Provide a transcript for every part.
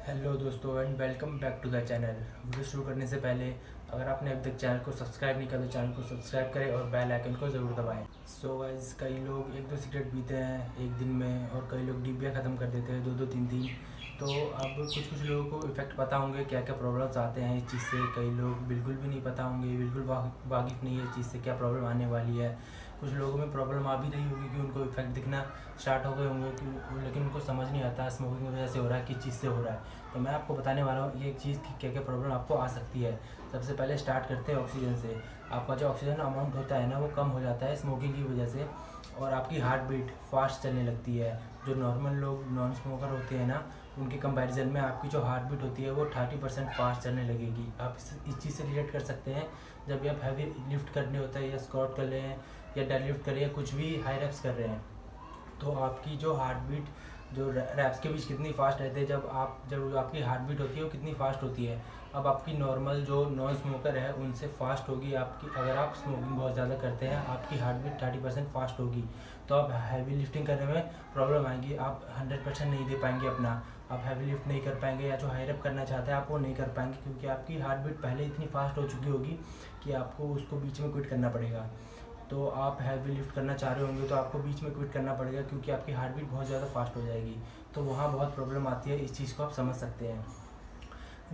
Hello दोस्तों and welcome back to the channel. Video शुरू करने से पहले अगर आपने अभी तक चैनल को सब्सक्राइब नहीं किया तो चैनल को सब्सक्राइब करें और बेल आइकन को ज़रूर दबाएं। सो गाइस, कई लोग एक दो सिगरेट पीते हैं एक दिन में और कई लोग डिब्बियाँ ख़त्म कर देते हैं दो दो तीन तीन। तो अब कुछ लोगों को इफ़ेक्ट पता होंगे क्या क्या प्रॉब्लम्स आते हैं इस चीज़ से। कई लोग बिल्कुल भी नहीं पता होंगे, बिल्कुल वाकिफ़ नहीं है इस चीज़ से क्या प्रॉब्लम आने वाली है। कुछ लोगों में प्रॉब्लम आ भी रही होगी कि उनको इफेक्ट दिखना स्टार्ट हो गए होंगे कि लेकिन उनको समझ नहीं आता स्मोकिंग की वजह से हो रहा है, किस चीज़ से हो रहा है। तो मैं आपको बताने वाला हूँ ये चीज़ की क्या क्या प्रॉब्लम आपको आ सकती है। सबसे पहले स्टार्ट करते हैं ऑक्सीजन से। आपका जो ऑक्सीजन अमाउंट होता है ना वो कम हो जाता है स्मोकिंग की वजह से और आपकी हार्ट बीट फास्ट चलने लगती है। जो नॉर्मल लोग नॉन स्मोकर होते हैं ना उनके कंपैरिजन में आपकी जो हार्ट बीट होती है वो 30% फास्ट चलने लगेगी। आप इस चीज़ से रिलेट कर सकते हैं जब भी आप हैवी लिफ्ट करने होता है या स्क्वाट कर रहे हैं या डेड लिफ्ट कर रहे हैं, कुछ भी हाई रैप्स कर रहे हैं, तो आपकी जो हार्ट बीट जो रैप्स के बीच कितनी फास्ट रहती है, जब आपकी हार्ट बीट होती है वो कितनी फास्ट होती है। अब आपकी नॉर्मल जो नॉन स्मोकर है उनसे फास्ट होगी आपकी। अगर आप स्मोकिंग बहुत ज़्यादा करते हैं आपकी हार्ट बीट 30% फास्ट होगी तो आप हैवी लिफ्टिंग करने में प्रॉब्लम आएगी। आप 100% नहीं दे पाएंगे अपना, आप हैवी लिफ्ट नहीं कर पाएंगे या जो हाई रैप करना चाहते हैं आप वो नहीं कर पाएंगे क्योंकि आपकी हार्ट बीट पहले इतनी फास्ट हो चुकी होगी कि आपको उसको बीच में क्विट करना पड़ेगा। तो आप हैवी लिफ्ट करना चाह रहे होंगे तो आपको बीच में क्विट करना पड़ेगा क्योंकि आपकी हार्ट बीट बहुत ज़्यादा फास्ट हो जाएगी। तो वहाँ बहुत प्रॉब्लम आती है, इस चीज़ को आप समझ सकते हैं।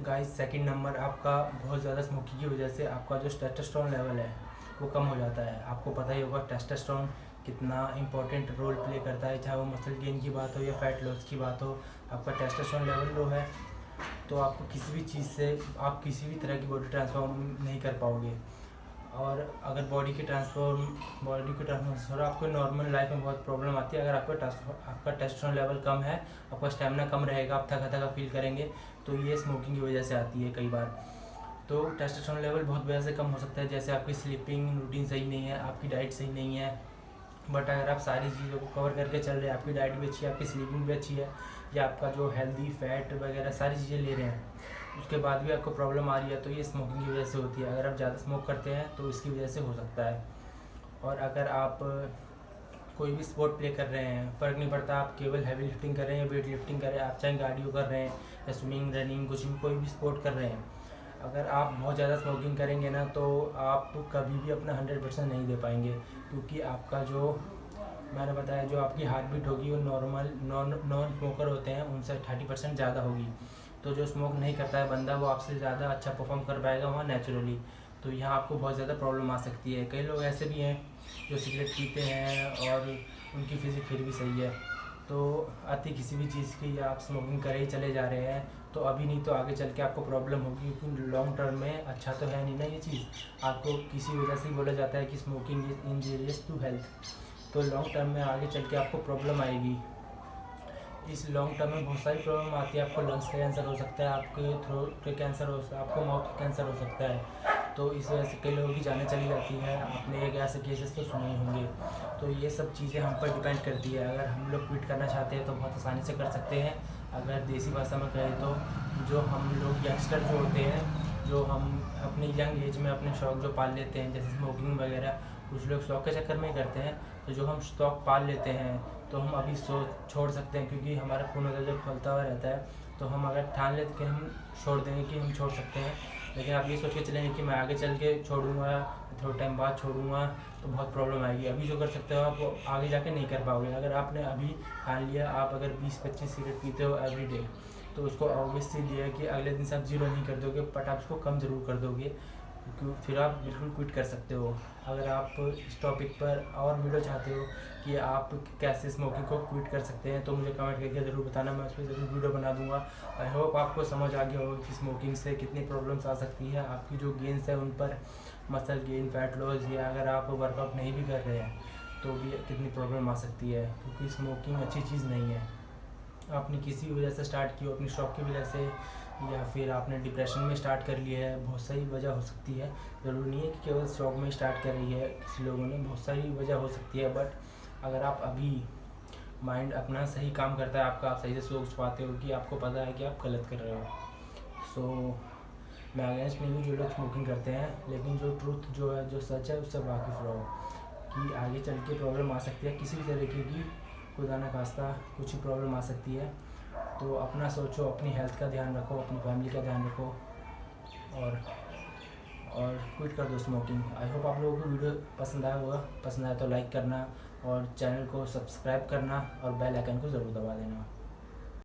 गाइस, सेकंड नंबर आपका बहुत ज़्यादा स्मोकिंग की वजह से आपका जो टेस्टोस्टेरोन लेवल है वो कम हो जाता है। आपको पता ही होगा टेस्टोस्टेरोन कितना इंपॉर्टेंट रोल प्ले करता है, चाहे वो मसल गेन की बात हो या फैट लॉस की बात हो। आपका टेस्टोस्टेरोन लेवल लो है तो आपको किसी भी चीज़ से आप किसी भी तरह की बॉडी ट्रांसफॉर्म नहीं कर पाओगे। और अगर बॉडी के ट्रांसफर आपको नॉर्मल लाइफ में बहुत प्रॉब्लम आती है। अगर आपका टेस्टोस्टेरोन लेवल कम है, आपका स्टेमिना कम रहेगा, आप थका थका फील करेंगे, तो ये स्मोकिंग की वजह से आती है कई बार। तो टेस्टोस्टेरोन लेवल बहुत वजह से कम हो सकता है, जैसे आपकी स्लीपिंग रूटीन सही नहीं है, आपकी डाइट सही नहीं है। बट अगर आप सारी चीज़ों को कवर करके चल रहे हैं, आपकी डाइट भी अच्छी है, आपकी स्लीपिंग भी अच्छी है या आपका जो हेल्दी फैट वगैरह सारी चीज़ें ले रहे हैं, उसके बाद भी आपको प्रॉब्लम आ रही है तो ये स्मोकिंग की वजह से होती है। अगर आप ज़्यादा स्मोक करते हैं तो इसकी वजह से हो सकता है। और अगर आप कोई भी स्पोर्ट प्ले कर रहे हैं, फ़र्क नहीं पड़ता आप केवल हैवी लिफ्टिंग कर रहे हैं या वेट लिफ्टिंग कर रहे हैं, आप चाहे कार्डियो कर रहे हैं या स्विमिंग रनिंग कुछ भी कोई भी स्पोर्ट कर रहे हैं, अगर आप बहुत ज़्यादा स्मोकिंग करेंगे ना तो आप कभी भी अपना 100% नहीं दे पाएंगे क्योंकि आपका जो मैंने बताया जो आपकी हार्ट बीट होगी वो नॉर्मल नॉन स्मोकर होते हैं उनसे 30% ज़्यादा होगी। तो जो स्मोक नहीं करता है बंदा वो आपसे ज़्यादा अच्छा परफॉर्म कर पाएगा वहाँ नेचुरली। तो यहाँ आपको बहुत ज़्यादा प्रॉब्लम आ सकती है। कई लोग ऐसे भी हैं जो सिगरेट पीते हैं और उनकी फिजिक फिर भी सही है। तो आती किसी भी चीज़ की या आप स्मोकिंग करे ही चले जा रहे हैं तो अभी नहीं तो आगे चल के आपको प्रॉब्लम होगी क्योंकि लॉन्ग टर्म में अच्छा तो है नहीं ना ये चीज़। आपको किसी वजह से बोला जाता है कि smoking is injurious to health, तो लॉन्ग टर्म में आगे चल के आपको प्रॉब्लम आएगी। इस लॉन्ग टर्म में बहुत सारी प्रॉब्लम आती है। आपको लंग्स का कैंसर हो सकता है, आपके थ्रोट का कैंसर हो सकता है, आपको माउथ का कैंसर हो सकता है। तो इस वजह से कई लोगों की जानें चली जाती है। आपने एक ऐसे केसेस तो सुने ही होंगे। तो ये सब चीज़ें हम पर डिपेंड करती है। अगर हम लोग क्विट करना चाहते हैं तो बहुत आसानी से कर सकते हैं। अगर देसी भाषा में कहें तो जो हम लोग यंगस्टर जो होते हैं, जो हम अपनी यंग एज में अपने शौक जो पाल लेते हैं जैसे स्मोकिंग वगैरह, कुछ लोग शौक के चक्कर में ही करते हैं, तो जो हम शौक पाल लेते हैं तो हम अभी छोड़ सकते हैं क्योंकि हमारा खून वगैरह जब फैलता हुआ रहता है तो हम अगर ठान लेते कि हम छोड़ देंगे कि हम छोड़ सकते हैं। लेकिन आप ये सोच के चलेंगे कि मैं आगे चल के छोड़ूंगा, थोड़े टाइम बाद छोड़ूंगा, तो बहुत प्रॉब्लम आएगी। अभी जो कर सकते हो आप आगे जाके नहीं कर पाओगे। अगर आपने अभी ठान लिया, आप अगर 20-25 सिगरेट पीते हो एवरी डे तो उसको ऑब्वियसली ये है कि अगले दिन से आप जीरो नहीं कर दोगे बट आप उसको कम ज़रूर कर दोगे क्योंकि फिर आप बिल्कुल क्विट कर सकते हो। अगर आप इस टॉपिक पर और वीडियो चाहते हो कि आप कैसे स्मोकिंग को क्विट कर सकते हैं तो मुझे कमेंट करके ज़रूर बताना, मैं उस पर ज़रूर वीडियो बना दूंगा। आई होप आपको समझ आ गया हो कि स्मोकिंग से कितनी प्रॉब्लम्स आ सकती है। आपकी जो गेन्स है उन पर मसल गेन, फैट लॉस, या अगर आप वर्कआउट नहीं भी कर रहे हैं तो भी कितनी प्रॉब्लम आ सकती है क्योंकि स्मोकिंग अच्छी चीज़ नहीं है। आपने किसी वजह से स्टार्ट की हो, अपनी शौक की वजह से, या फिर आपने डिप्रेशन में स्टार्ट कर लिया है, बहुत सारी वजह हो सकती है। ज़रूरी नहीं है कि केवल शौक में स्टार्ट कर रही है किसी लोगों ने, बहुत सारी वजह हो सकती है। बट अगर आप अभी माइंड अपना सही काम करता है आपका, आप सही से सोच पाते हो कि आपको पता है कि आप गलत कर रहे हो। सो मैं अगेंस्ट नहीं हूँ जो लोग स्मोकिंग करते हैं, लेकिन जो ट्रूथ जो है, जो सच है, उससे वाकिफ़ रहो कि आगे चल के प्रॉब्लम आ सकती है किसी भी तरीके की। खुदा न खास्ता कुछ ही प्रॉब्लम आ सकती है तो अपना सोचो, अपनी हेल्थ का ध्यान रखो, अपनी फैमिली का ध्यान रखो और क्विट कर दो स्मोकिंग। आई होप आप लोगों को वीडियो पसंद आया होगा। पसंद आया तो लाइक करना और चैनल को सब्सक्राइब करना और बेल आइकन को ज़रूर दबा देना।